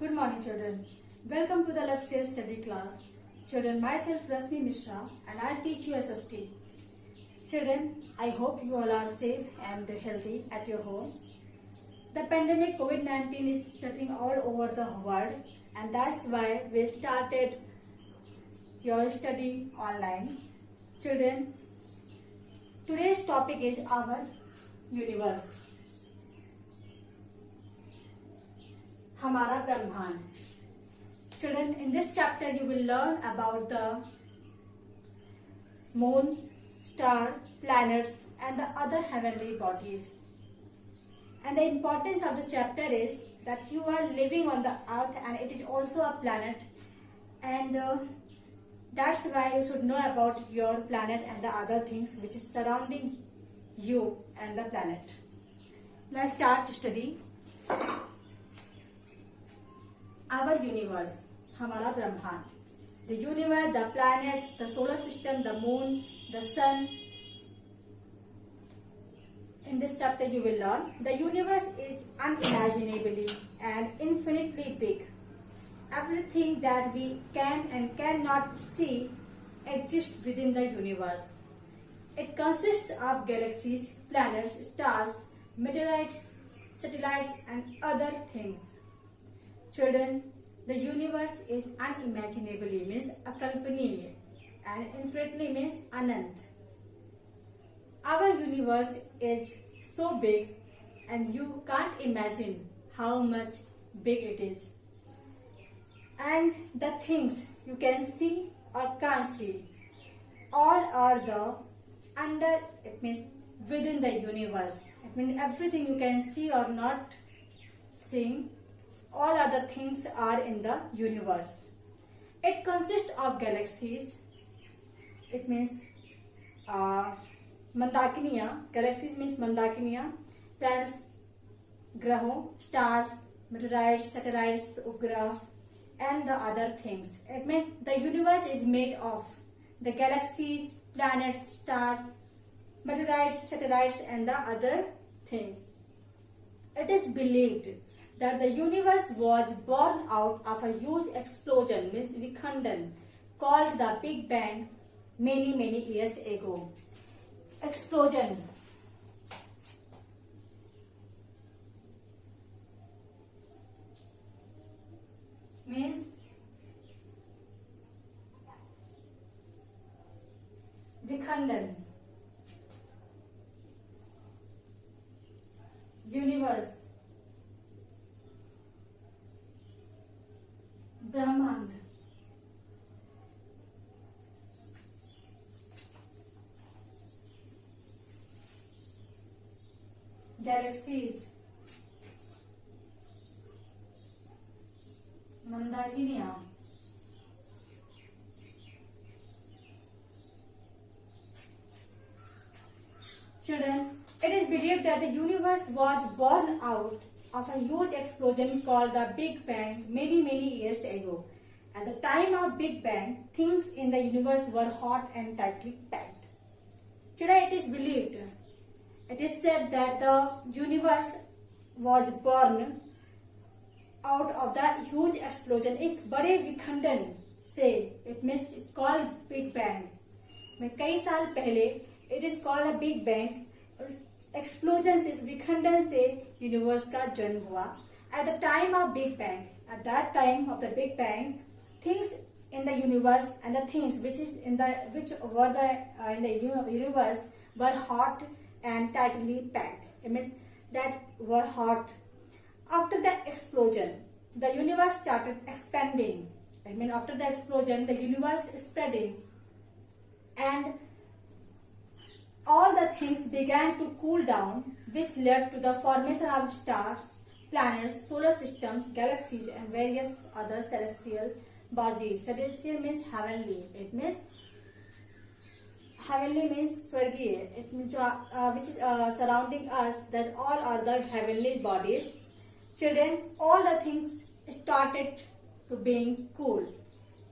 Good morning, children. Welcome to the Lakshya study class. Children, myself Rasmi Mishra and I'll teach you SST. Children, I hope you all are safe and healthy at your home. The pandemic COVID-19 is spreading all over the world, and that's why we started your study online. Children, today's topic is our universe. हमारा ब्रह्मांड. Children, in this chapter you will learn about the moon, star, planets and the other heavenly bodies. And the importance of the chapter is that you are living on the earth and it is also a planet, and that's why you should know about your planet and the other things which is surrounding you and the planet. Now start to study. Our universe, हमारा ब्रह्मांड. The universe, the planets, the solar system, the moon, the sun. In this chapter you will learn the universe is unimaginably and infinitely big. Everything that we can and cannot see exists within the universe. It consists of galaxies, planets, stars, meteorites, satellites and other things. Children, the universe is unimaginably means akalpaniya and infinitely means anant. Our universe is so big and you can't imagine how much big it is. And the things you can see or can't see, all are the under, it means within the universe. It means everything you can see or not seeing, all other things are in the universe. It consists of galaxies. It means mandakiniya. Galaxies means mandakiniya. Planets, graho, stars, meteorites, satellites, upgrah, and the other things. It means the universe is made of the galaxies, planets, stars, meteorites, satellites, and the other things. It is believed that the universe was born out of a huge explosion, means Vikhandan, called the Big Bang many years ago. Explosion means Vikhandan. Universe, Brahmand, galaxies, Mandakiniya, children, it is believed that the universe was born out of a huge explosion called the Big Bang many years ago. At the time of Big Bang, things in the universe were hot and tightly packed. Today it is believed, it is said that the universe was born out of the huge explosion. एक बड़े विखंडन से, it means it's called Big Bang. में कई साल पहले it is called a Big Bang. Explosion से, विखंडन से यूनिवर्स का जन्म हुआ. At the time of Big Bang, at that time of the Big Bang, things in the universe and the things which were in the universe were hot and tightly packed. I mean that were hot. After the explosion, the universe started expanding. I mean after the explosion, the universe is spreading, and all the things began to cool down, which led to the formation of stars, planets, solar systems, galaxies, and various other celestial bodies. Celestial means heavenly. It means heavenly means swargiya. It means which is surrounding us. That all are the heavenly bodies. Children, all the things started to being cool,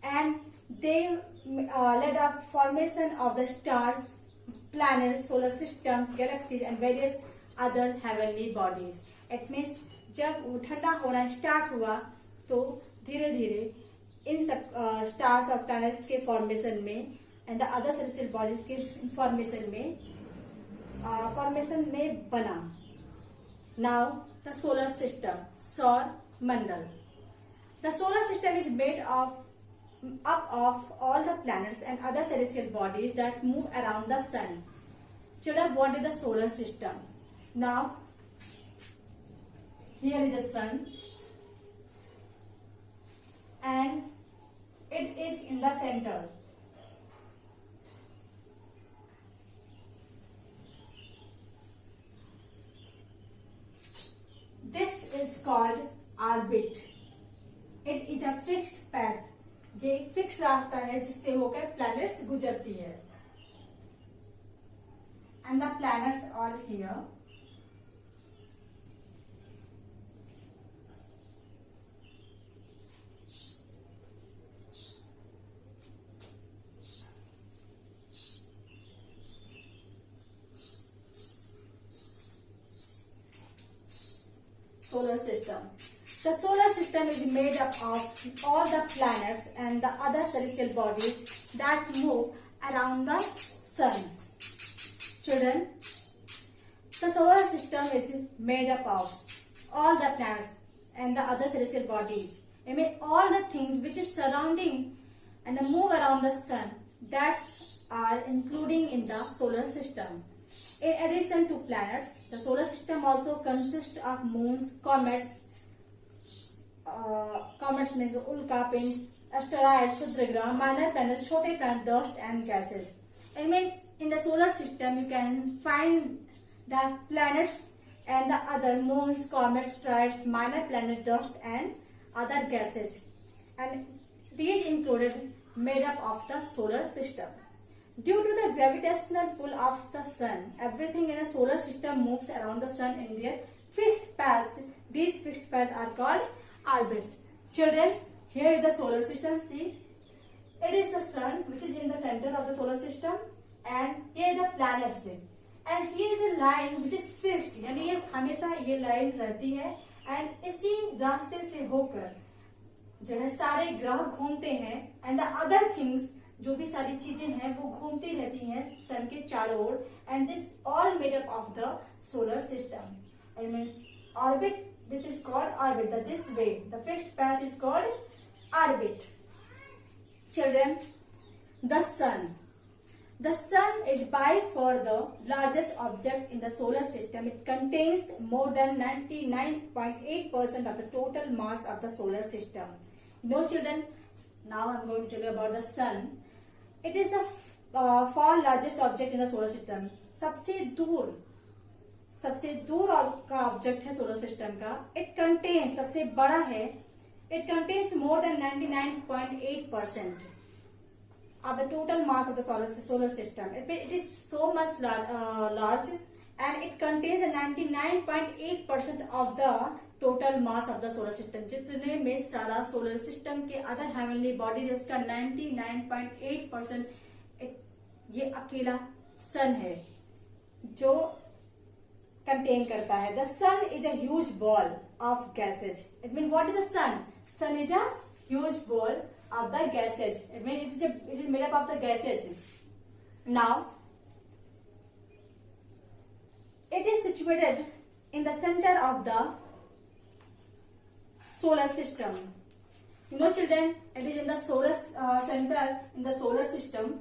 and they led a formation of the stars, planets, solar systems, galaxies and various other heavenly bodies. It means जब वो ठंडा होना start हुआ तो धीरे धीरे इन सब stars और प्लैनेट्स के फॉर्मेशन में and the other celestial bodies के फॉर्मेशन में बना। नाउ द सोलर सिस्टम, सौर मंडल। The solar system is made up of all the planets and other celestial bodies that move around the sun. Children, what is the solar system? Now, here is the sun, and it is in the center. This is called orbit. It is a fixed path. ये एक fix रास्ता है जिससे होकर planets गुजरती है। And the planets are here. Solar system. The solar system is made up of all the planets and the other celestial bodies that move around the sun. Children, the solar system is made up of all the planets and the other celestial bodies. I mean all the things which is surrounding and move around the sun that are including in the solar system. In addition to planets, the solar system also consists of moons, comets means उल्का पिंड, asteroids, क्षुद्र ग्रह, minor planets, छोटे planet, dust and gases. I mean, in the solar system you can find the planets and the other moons, comets, asteroids, minor planets, dust and other gases. And these included made up of the solar system. Due to the gravitational pull of the sun, everything in a solar system moves around the sun in their fixed paths. These fixed paths are called orbits. Children, here is the solar system. See, it is the sun which is in the center of the solar system, and here is the planets. And here is a line which is fixed. यानी ये हमेशा ये line रहती है, and इसी रास्ते से होकर जो है सारे ग्रह घूमते हैं, and the other things जो भी सारी चीजें हैं वो घूमती रहती हैं सन के चारों ओर, and this all made up of the solar system. It means orbit. This is called orbit. This way, the fixed path is called orbit. Children, the sun. The sun is by far the largest object in the solar system. It contains more than 99.8% of the total mass of the solar system. No, children, now I am going to tell you about the sun. It is the far largest object in the solar system. सबसे दूर का object है solar system का. It contains, सबसे बड़ा है, it contains more than 99.8% of the total mass of the solar system. It is so much large, and it contains 99.8% of the total mass of the solar system. जितने में सारा solar system के other heavenly bodies है उसका 99.8% ये अकेला सन है जो कंटेन करता है. The sun is a huge ball of gases. It mean what is the sun? Sun is a huge ball of the gases. It means it is made up of the gases. Now, it is situated in the center of the solar system. You know, children, it is in the solar center in the solar system.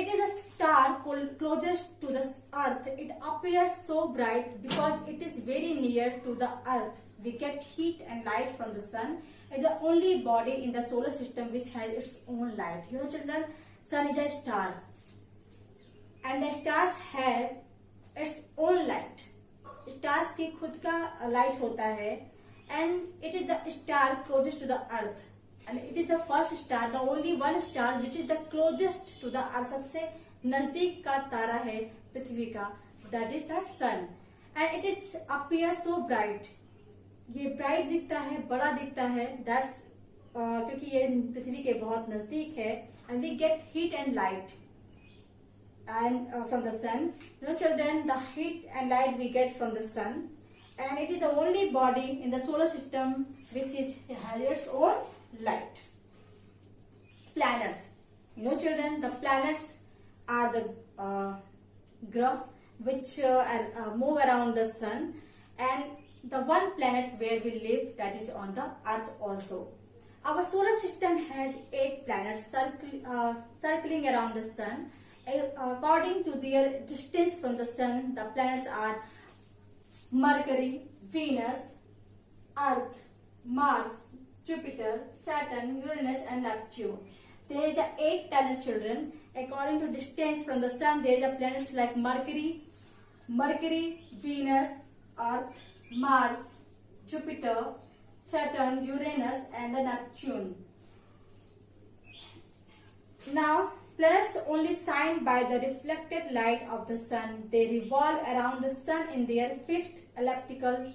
It is a star closest to the earth. It appears so bright because it is very near to the earth. We get heat and light from the sun. It is the only body in the solar system which has its own light. You know, children, sun is a star, and the stars have its own light. Stars की खुद का light होता है, and it is the star closest to the earth, and it is the first star, the only one star which is the closest to the earth. सबसे नजदीक का तारा है पृथ्वी का. That is the sun, and it is appears so bright. ये bright दिखता है, बड़ा दिखता है, दैट्स क्योंकि ये पृथ्वी के बहुत नजदीक है. And we get heat and light and from the sun. You know, children, the heat and light we get from the sun, and it is the only body in the solar system which has its own light. Planets. You know, children, the planets are the graha which move around the sun, and the one planet where we live, that is on the earth also. Our solar system has 8 planets circling around the sun. According to their distance from the sun, the planets are Mercury, Venus, Earth, Mars, Jupiter, Saturn, Uranus and Neptune. There is 8 planet, children. According to distance from the sun, there are planets like Mercury, Venus, Earth, Mars, Jupiter, Saturn, Uranus and the Neptune. Now, planets only shine by the reflected light of the sun. They revolve around the sun in their fixed elliptical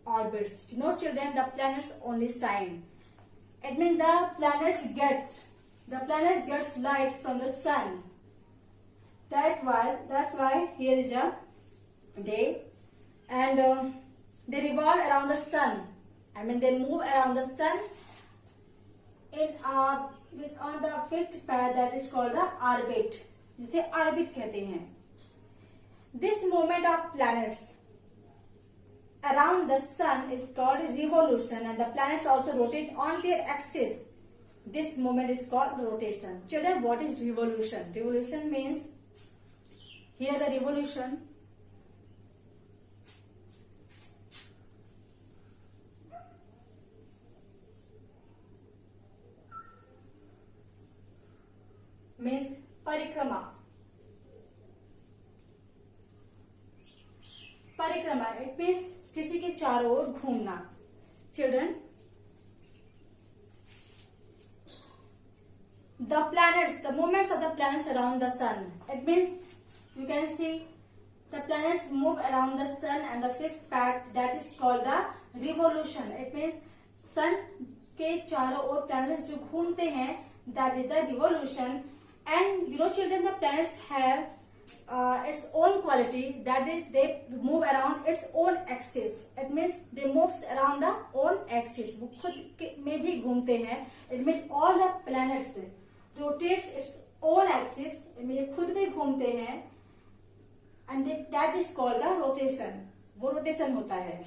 orbits. You know, children, the planets only shine. It means the planets gets light from the sun. That's why here is a day, and they revolve around the sun. I mean, they move around the sun on the fixed path that is called the orbit. जिसे orbit कहते हैं. This movement of planets around the sun is called revolution, and the planets also rotate on their axis. This movement is called rotation. Children, what is revolution? Revolution means, here the revolution. Means परिक्रमा. परिक्रमा, it means किसी के चारों ओर घूमना. Children, the planets, the movements of the planets around the sun. It means you can see the planets move around the sun and the fixed path, that is called the revolution. It means sun के चारों ओर planets जो घूमते हैं, that is the revolution. And you know, children, the planets have its own quality, that is they move around its own axis. It means they move around the own axis. वो खुद में भी घूमते हैं. It means all the planets rotates its own axis. It means खुद भी घूमते हैं, and that is called the rotation. वो rotation होता है.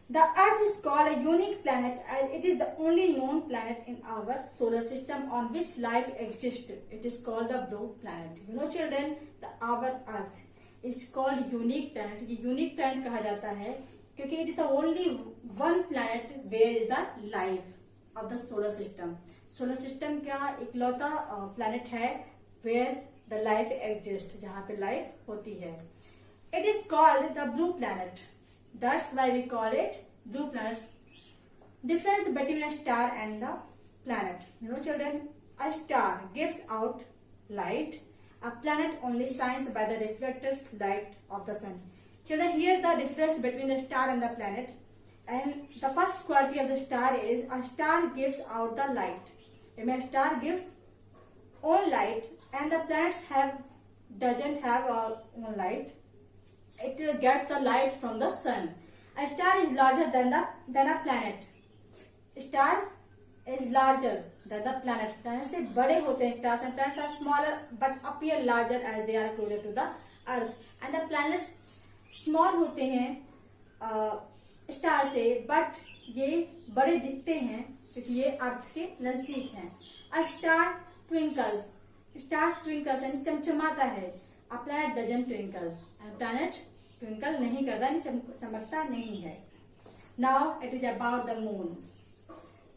The Earth is called a unique planet as it is the only known planet in our solar system on which life exists. It is called the blue planet. You know, children, our Earth is called unique planet. ये unique planet कहा जाता है क्योंकि it is the only one planet where is the life of the solar system. Solar system क्या इकलौता planet है where the life exists, जहाँ पे life होती है. It is called the blue planet. That's why we call it blue planets. Difference between a star and the planet. You know, children, a star gives out light. A planet only shines by the reflected light of the sun. Children, here the difference between the star and the planet. And the first quality of the star is a star gives out the light. A star gives own light, and the planets doesn't have own light. It gets the light from the sun. A star is larger than a planet. Star is larger than the planet. Planets से बड़े होते हैं stars, and planets are smaller but appear larger as they are closer to the earth. And the planets small होते हैं star से, but ये बड़े दिखते हैं क्योंकि ये अर्थ के नजदीक हैं. A star twinkles. Star twinkles यानी चमचमाता है. A planet doesn't twinkle. And planet twinkle नहीं करता, चमकता नहीं है. Now it is about the moon.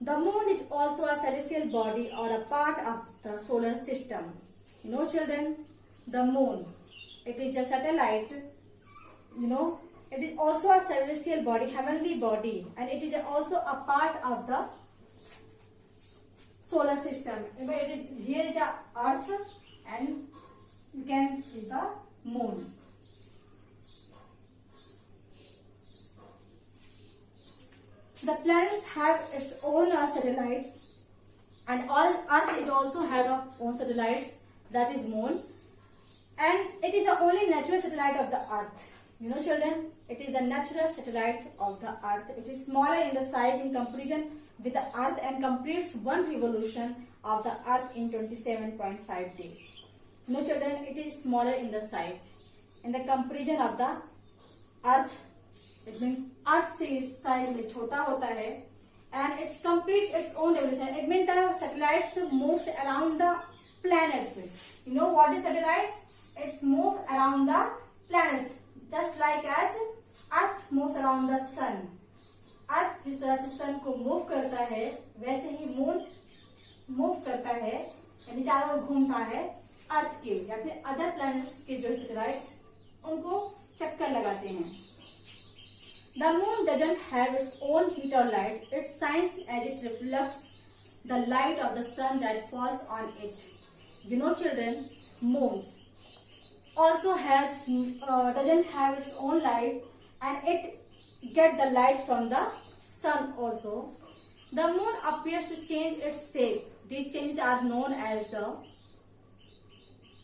The moon is also a celestial body or a part of the solar system. You know, children, the moon, it is a satellite. You know, it is also a celestial body, heavenly body, and it is also a part of the solar system. Here is the earth, and you can see the moon. The planets have its own satellites, and all Earth is also have its own satellites, that is moon, and it is the only natural satellite of the Earth. You know, children, It is the natural satellite of the Earth. It is smaller in the size in comparison with the Earth and completes one revolution of the Earth in 27.5 days. No children, it is smaller in the size. In the comparison of the Earth, it means Earth से size में छोटा होता है. And it completes its own revolution. It means the satellites moves around the planets. You know what is satellites? It's move around the planets, just like as Earth moves around the sun. Earth जिस तरह से sun को move करता है, वैसे ही moon move करता है, यानी चारों ओर घूमता है Earth के या फिर other planets के जो satellites उनको चक्कर लगाते हैं. The moon doesn't have its own heat or light. It shines as it reflects the light of the sun that falls on it. You know, children, moons also doesn't have its own light, and it get the light from the sun also. The moon appears to change its shape. These changes are known as the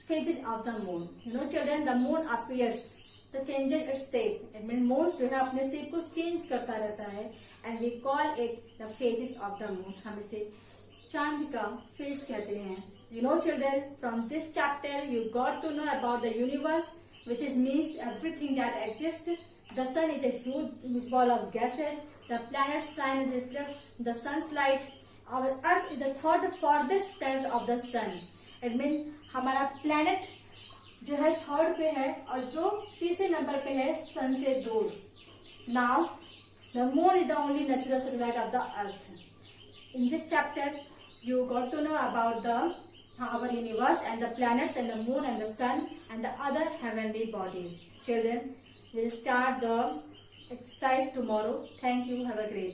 phases of the moon. You know, children, the moon appears the changes its shape. It means moon जो है अपने shape को change करता रहता है, and we call it the phases of the moon. हम इसे चांद का phase कहते हैं. You know, children, from this chapter you got to know about the universe, which is means everything that exists. The sun is a huge ball of gases. The planets shine and reflects the sun's light. Our Earth is the third farthest planet of the sun. It means हमारा planet जो है third पे है और जो तीसरे number पे है सन से दूर. Now, the moon is the only natural satellite of the Earth. In this chapter, you got to know about our universe and the planets and the moon and the sun and the other heavenly bodies. Children, we'll start the exercise tomorrow. Thank you. Have a great day.